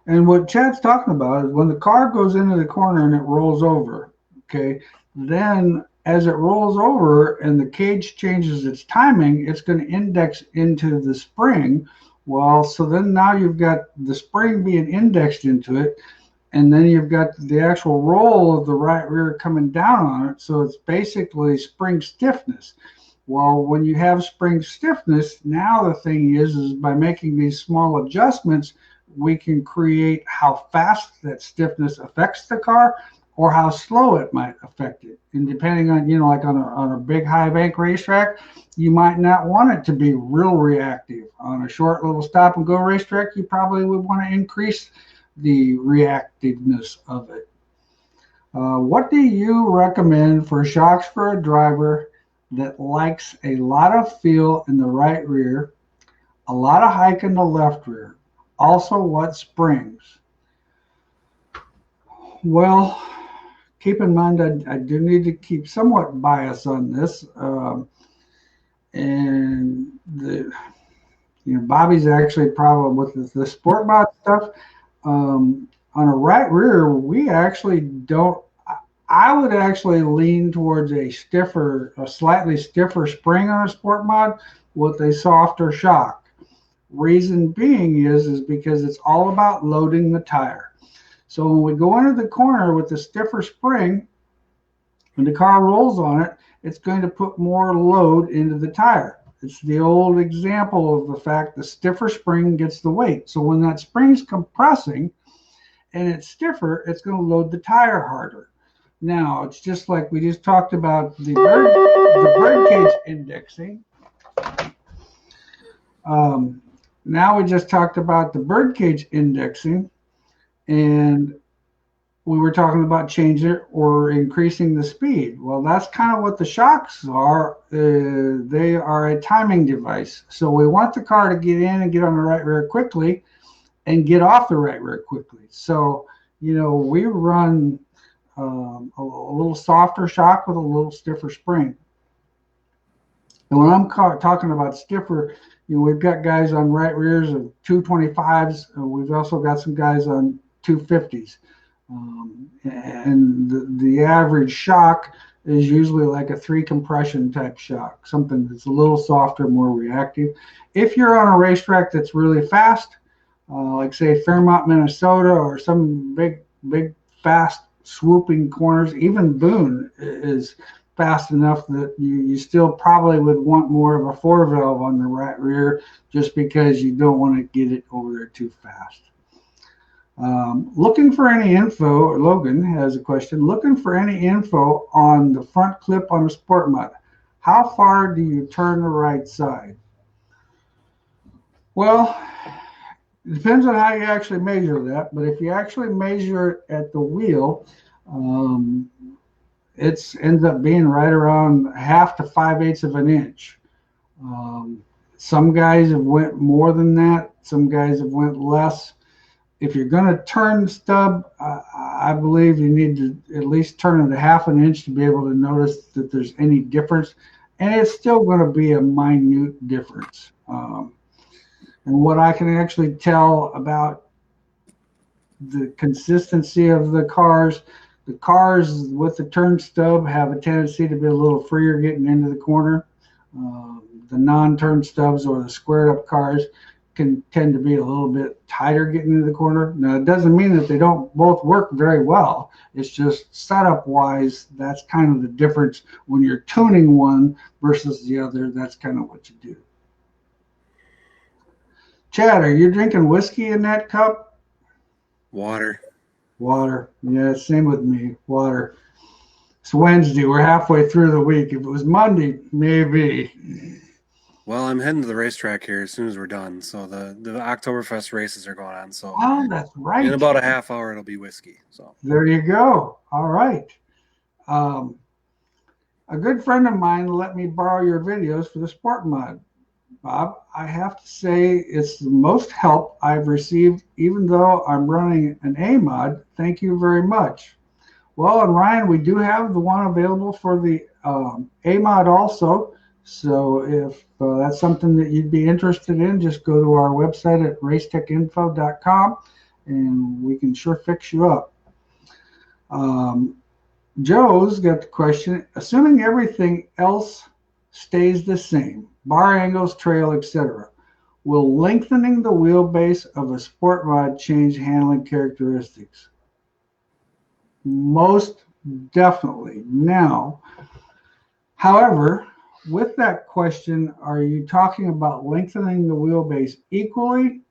And what Chad's talking about is when the car goes into the corner and it rolls over, okay, then as it rolls over and the cage changes its timing, it's going to index into the spring. Well, so then now you've got the spring being indexed into it, and then you've got the actual roll of the right rear coming down on it. So it's basically spring stiffness. Well, when you have spring stiffness, now the thing is by making these small adjustments, we can create how fast that stiffness affects the car or how slow it might affect it. And depending on, like on a big high bank racetrack, you might not want it to be real reactive. On a short little stop and go racetrack, you probably would want to increase the reactiveness of it. What do you recommend for shocks for a driver that likes a lot of feel in the right rear, a lot of hike in the left rear? Also, what springs? Well, keep in mind I do need to keep somewhat bias on this. And Bobby's actually probably with the sport mod stuff. On a right rear, we actually don't. I would actually lean towards a slightly stiffer spring on a sport mod with a softer shock. Reason being is because it's all about loading the tire. So when we go into the corner with the stiffer spring, when the car rolls on it, it's going to put more load into the tire. It's the old example of the fact the stiffer spring gets the weight. So when that spring's compressing and it's stiffer, it's going to load the tire harder. Now, it's just like we just talked about the bird cage indexing. Now we just talked about the bird cage indexing, and we were talking about changing it or increasing the speed. Well, that's kind of what the shocks are. They are a timing device. So we want the car to get in and get on the right rear quickly and get off the right rear quickly. So, we run a little softer shock with a little stiffer spring. And when I'm talking about stiffer, we've got guys on right rears of 225s. We've also got some guys on 250s. And the average shock is usually like a 3 compression type shock, something that's a little softer, more reactive. If you're on a racetrack that's really fast, like say Fairmont, Minnesota, or some big, fast swooping corners, even Boone is fast enough that you still probably would want more of a 4-valve on the right rear, just because you don't want to get it over there too fast. Looking for any info, Logan has a question, looking for any info on the front clip on a sport mod. How far do you turn the right side? Well, it depends on how you actually measure that, but if you actually measure it at the wheel, it ends up being right around 1/2 to 5/8 of an inch. Some guys have went more than that. Some guys have went less. If you're going to turn the stub, I believe you need to at least turn it 1/2 an inch to be able to notice that there's any difference. And it's still going to be a minute difference. And what I can actually tell about the consistency of the cars with the turn stub have a tendency to be a little freer getting into the corner. The non-turn stubs or the squared up cars can tend to be a little bit tighter getting into the corner. Now, it doesn't mean that they don't both work very well. It's just setup wise, that's kind of the difference when you're tuning one versus the other. That's kind of what you do. Chad, are you drinking whiskey in that cup? Water. Yeah, same with me. Water. It's Wednesday. We're halfway through the week. If it was Monday, maybe. Well, I'm heading to the racetrack here as soon as we're done. So the Oktoberfest races are going on. So that's right. In about a half hour, it'll be whiskey. So there you go. All right. A good friend of mine let me borrow your videos for the sport mod. Bob, I have to say it's the most help I've received, even though I'm running an A mod. Thank you very much. Well, and Ryan, we do have the one available for the A mod also. So if that's something that you'd be interested in, just go to our website at racetechinfo.com and we can sure fix you up. Joe's got the question, assuming everything else stays the same, bar angles, trail, etc., will lengthening the wheelbase of a sport mod change handling characteristics? Most definitely. Now, however, with that question, are you talking about lengthening the wheelbase equally?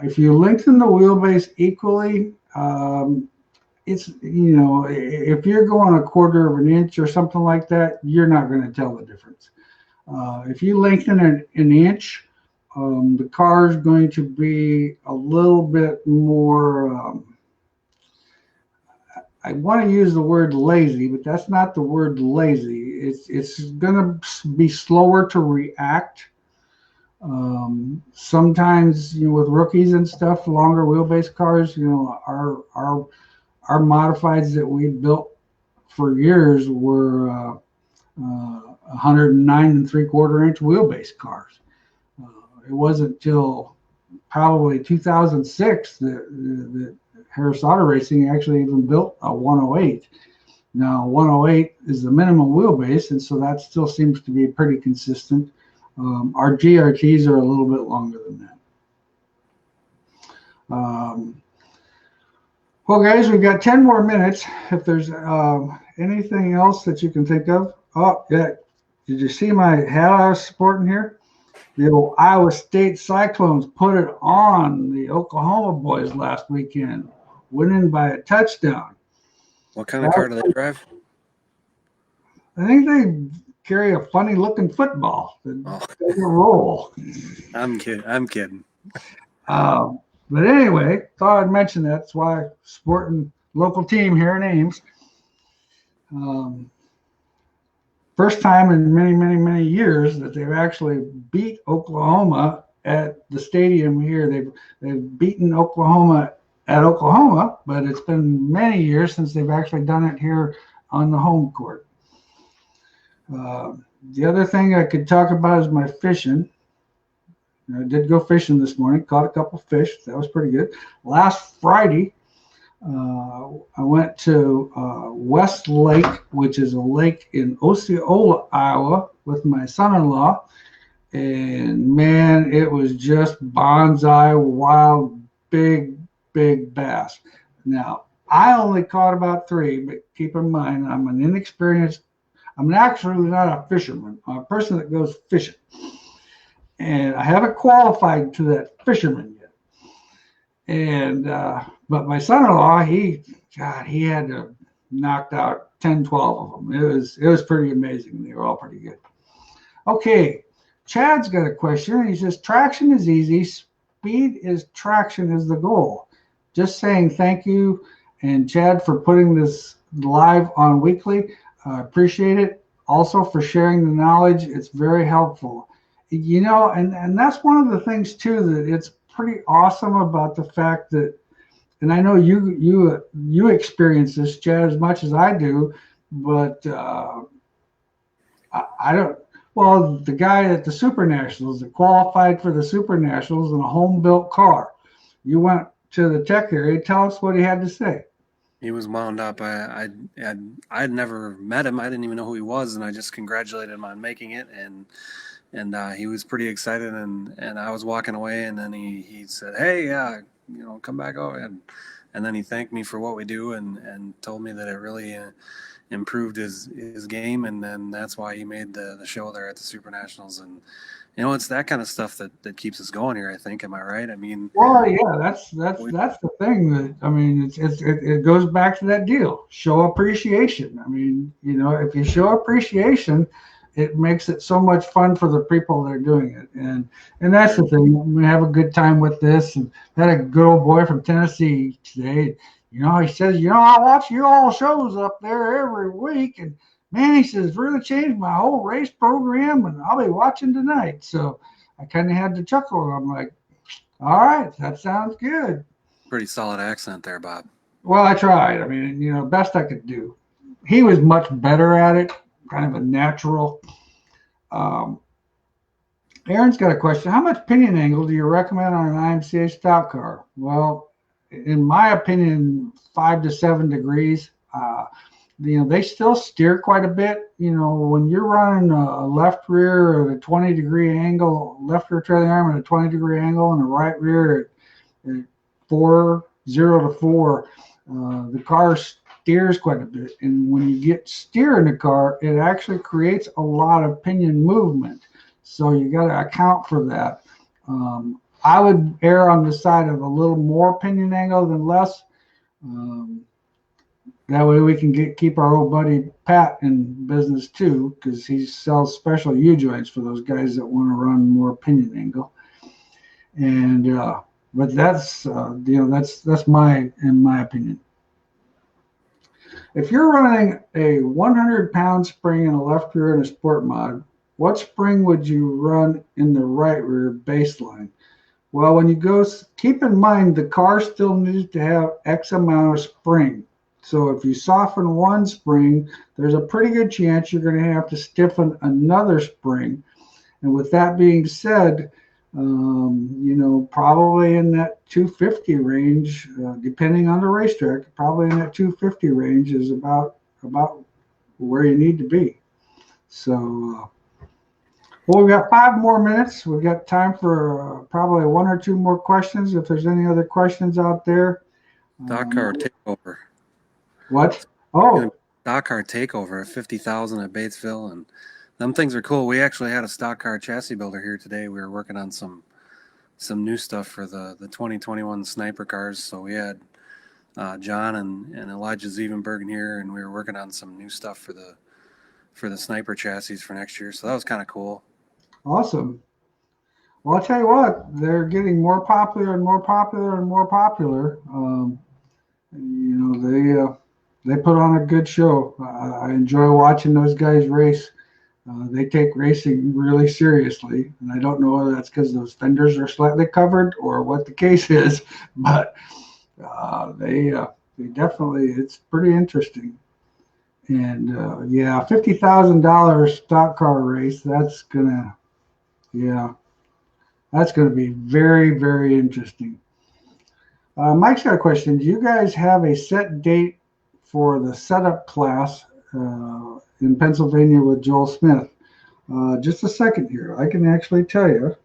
If you lengthen the wheelbase equally, it's, if you're going 1/4 of an inch or something like that, you're not going to tell the difference. If you lengthen it an inch, the car is going to be a little bit more, I want to use the word lazy, but that's not the word lazy. It's going to be slower to react. Sometimes, with rookies and stuff, longer wheelbase cars, our modifieds that we built for years were 109 3/4 inch wheelbase cars. It wasn't till probably 2006 that Harris Auto Racing actually even built a 108. Now 108 is the minimum wheelbase, and so that still seems to be pretty consistent. Our GRTs are a little bit longer than that. Well, guys, we've got 10 more minutes. If there's anything else that you can think of. Oh, yeah. Did you see my hat I was sporting here? The old Iowa State Cyclones put it on the Oklahoma boys last weekend, winning by a touchdown. What kind of car do they drive? I think they carry a funny-looking football that doesn't roll. I'm kidding. But anyway, thought I'd mention that. That's why supporting local team here in Ames. First time in many, many, many years that they've actually beat Oklahoma at the stadium here. They've beaten Oklahoma at Oklahoma, but it's been many years since they've actually done it here on the home court. The other thing I could talk about is my fishing. I did go fishing this morning, caught a couple fish. That was pretty good. Last Friday, I went to West Lake, which is a lake in Osceola, Iowa, with my son-in-law. And man, it was just bonsai, wild, big bass. Now, I only caught about 3, but keep in mind, I'm actually not a fisherman. I'm a person that goes fishing. And I haven't qualified to that fisherman yet. And but my son-in-law, he had to knocked out 10, 12 of them. It was pretty amazing. They were all pretty good. Okay, Chad's got a question. He says, traction is easy. Speed is traction is the goal. Just saying thank you, and Chad, for putting this live on weekly. I appreciate it. Also for sharing the knowledge. It's very helpful. You know, and that's one of the things too, that it's pretty awesome about the fact that, and I know you experience this, Chad, as much as I do, but I don't. Well, the guy at the Super Nationals that qualified for the Super Nationals in a home-built car. You went to the tech area. Tell us what he had to say. He was wound up. I'd never met him. I didn't even know who he was, and I just congratulated him on making it. And he was pretty excited. And I was walking away, and then he said, "Hey, come back over." And then he thanked me for what we do, and told me that it really improved his game, and then that's why he made the show there at the Super Nationals. And it's that kind of stuff that keeps us going here, I think. Am I right? I mean, well, yeah, that's the thing. That I mean, it goes back to that deal. Show appreciation. I mean, if you show appreciation, it makes it so much fun for the people that are doing it. And that's the thing. We have a good time with this. And had a good old boy from Tennessee today. He says, I watch your all shows up there every week, and man, he says, really changed my whole race program, and I'll be watching tonight. So I kind of had to chuckle. I'm like, all right, that sounds good. Pretty solid accent there, Bob. Well, I tried. I mean, best I could do. He was much better at it, kind of a natural. Aaron's got a question. How much pinion angle do you recommend on an IMCA stock car? Well, in my opinion, 5 to 7 degrees. They still steer quite a bit. When you're running a left rear at a 20-degree angle, left rear trailing arm at a 20-degree angle, and a right rear at 0 to 4, the car steers quite a bit. And when you get steer in the car, it actually creates a lot of pinion movement. So you got to account for that. I would err on the side of a little more pinion angle than less. That way we can keep our old buddy Pat in business too, because he sells special U-joints for those guys that want to run more pinion angle. And but that's that's in my opinion. If you're running a 100-pound spring in a left rear in a sport mod, what spring would you run in the right rear baseline? Well, when you go, keep in mind the car still needs to have X amount of spring. So if you soften one spring, there's a pretty good chance you're going to have to stiffen another spring. And with that being said, probably in that 250 range, depending on the racetrack, probably in that 250 range is about about where you need to be. So, well, we've got 5 more minutes. We've got time for probably 1 or 2 more questions. If there's any other questions out there. Stock car takeover. What? Oh, stock car takeover at 50,000 at Batesville, and them things are cool. We actually had a stock car chassis builder here today. We were working on some new stuff for the 2021 sniper cars. So we had John and Elijah Zievenberg in here, and we were working on some new stuff for the sniper chassis for next year. So that was kind of cool. Awesome. Well, I'll tell you what, they're getting more popular and more popular and more popular. They put on a good show. I enjoy watching those guys race. They take racing really seriously, and I don't know whether that's because those fenders are slightly covered or what the case is, but they definitely, it's pretty interesting. And $50,000 stock car race, that's gonna be very, very interesting. Mike's got a question. Do you guys have a set date for the setup class in Pennsylvania with Joel Smith? Just a second here. I can actually tell you.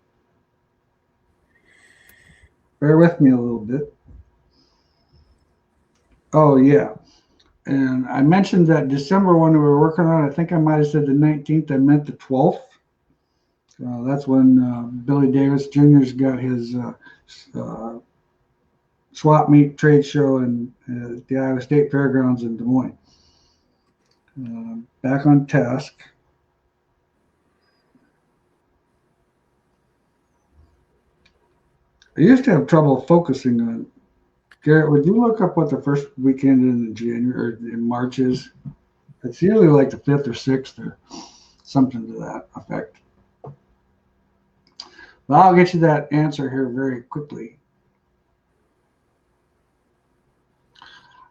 Bear with me a little bit. Oh, yeah. And I mentioned that December one we were working on. I think I might have said the 19th. I meant the 12th. That's when Billy Davis Jr.'s got his swap meet trade show in the Iowa State Fairgrounds in Des Moines. Back on task. I used to have trouble focusing on. Garrett, would you look up what the first weekend in January or in March is? It's usually like the 5th or 6th or something to that effect. Well, I'll get you that answer here very quickly.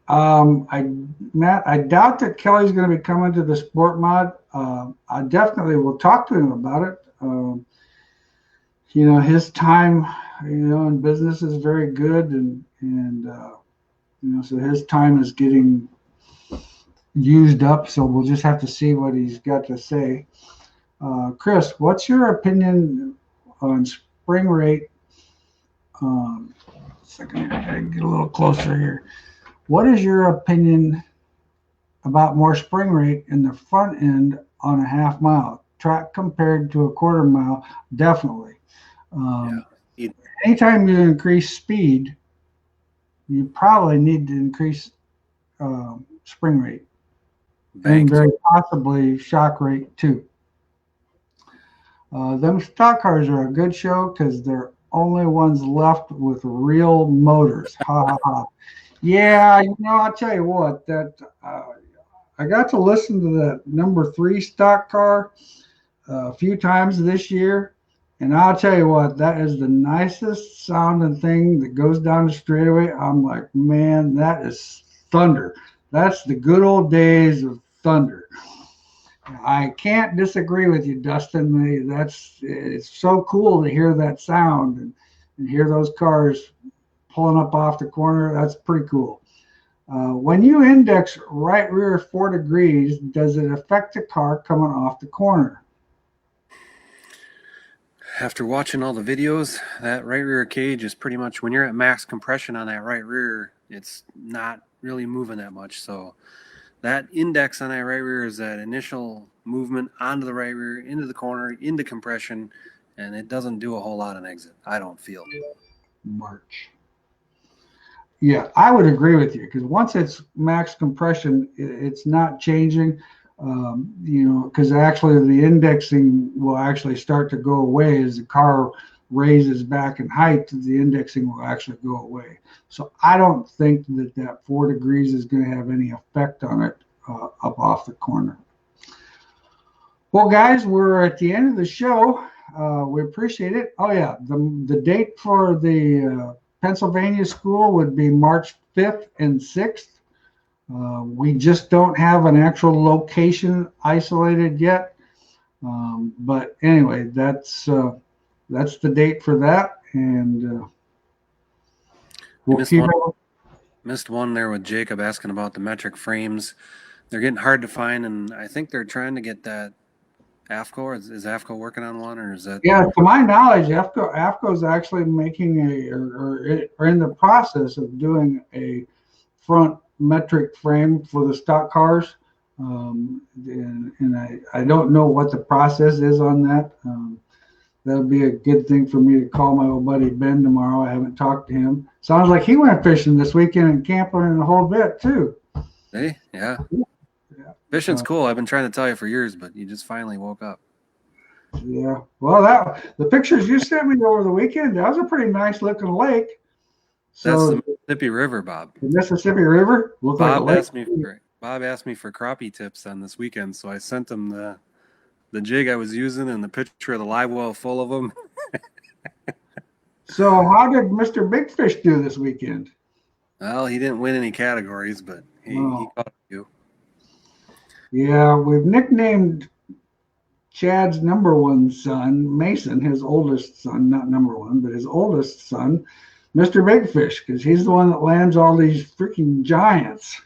Matt, I doubt that Kelly's going to be coming to the Sport Mod. I definitely will talk to him about it. His time, in business is very good, and so his time is getting used up. So we'll just have to see what he's got to say. Chris, what's your opinion on spring rate? Second, I gotta get a little closer here. What is your opinion about more spring rate in the front end on a half mile track compared to a quarter mile? Definitely. Anytime you increase speed, you probably need to increase spring rate and very possibly shock rate too. Them stock cars are a good show because they're only ones left with real motors. Ha ha ha. Yeah, I'll tell you what, that I got to listen to that number 3 stock car a few times this year, and I'll tell you what, that is the nicest sounding thing that goes down the straightaway. I'm like, man, that is thunder. That's the good old days of thunder. I can't disagree with you, Dustin. It's so cool to hear that sound and hear those cars pulling up off the corner. That's pretty cool. When you index right rear 4 degrees, does it affect the car coming off the corner? After watching all the videos, that right rear cage is pretty much, when you're at max compression on that right rear, it's not really moving that much. So that index on that right rear is that initial movement onto the right rear, into the corner, into compression, and it doesn't do a whole lot on exit, I don't feel. March. Yeah, I would agree with you, because once it's max compression, it's not changing, because actually the indexing will actually start to go away as the car raises back in height. The indexing will actually go away. So I don't think that 4 degrees is going to have any effect on it up off the corner. Well, guys, we're at the end of the show. We appreciate it. Oh yeah, the date for the Pennsylvania school would be March 5th and 6th. We just don't have an actual location isolated yet. But anyway, that's the date for that, and we'll missed one there with Jacob asking about the metric frames. they're getting hard to find, and I think they're trying to get that AFCO. Is AFCO working on one, or is that? Yeah, to my knowledge, AFCO is actually making or in the process of doing a front metric frame for the stock cars. And I don't know what the process is on that. That'll be a good thing for me to call my old buddy Ben tomorrow. I haven't talked to him. Sounds like he went fishing this weekend and camping and a whole bit too. Hey, yeah. Yeah. Fishing's cool. I've been trying to tell you for years, but you just finally woke up. Yeah. Well, the pictures you sent me over the weekend, that was a pretty nice looking lake. So That's the Mississippi River, Bob. the Mississippi River looked like a lake. Bob asked me for crappie tips on this weekend, so I sent him the jig I was using and the picture of the live well full of them. So how did Mr. Big Fish do this weekend? Well, he didn't win any categories, but he caught a few. Yeah, we've nicknamed Chad's number one son, Mason, his oldest son, not number one, but his oldest son, Mr. Big Fish, because he's the one that lands all these freaking giants.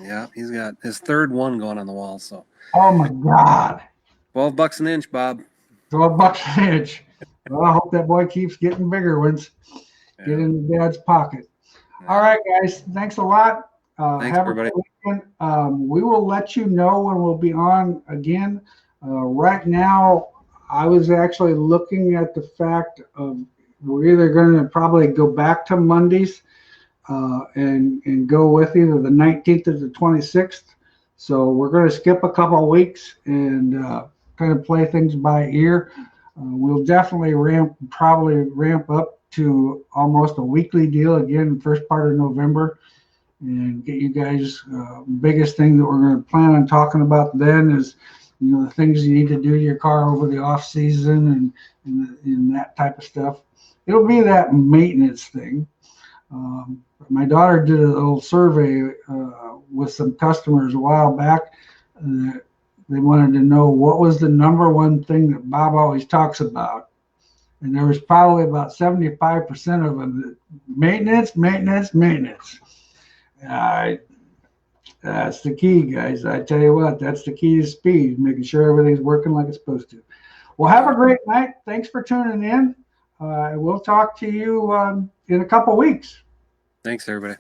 Yeah, he's got his third one going on the wall. So. Oh my God. $12 an inch, Bob. $12 an inch. Well, I hope that boy keeps getting bigger ones. Yeah. Get in Dad's pocket. Yeah. All right, guys. Thanks a lot. Thanks, everybody. We will let you know when we'll be on again. Right now, I was actually looking at the fact of we're either going to probably go back to Mondays and go with either the 19th or the 26th. So we're going to skip a couple of weeks and kind of play things by ear. We'll definitely probably ramp up to almost a weekly deal again, first part of November, and get you guys. Biggest thing that we're going to plan on talking about then is, the things you need to do to your car over the off season and that type of stuff. It'll be that maintenance thing. My daughter did a little survey with some customers a while back. They wanted to know what was the number one thing that Bob always talks about. And there was probably about 75% of them that maintenance. That's the key, guys. I tell you what, that's the key to speed, making sure everything's working like it's supposed to. Well, have a great night. Thanks for tuning in. We'll talk to you in a couple weeks. Thanks, everybody.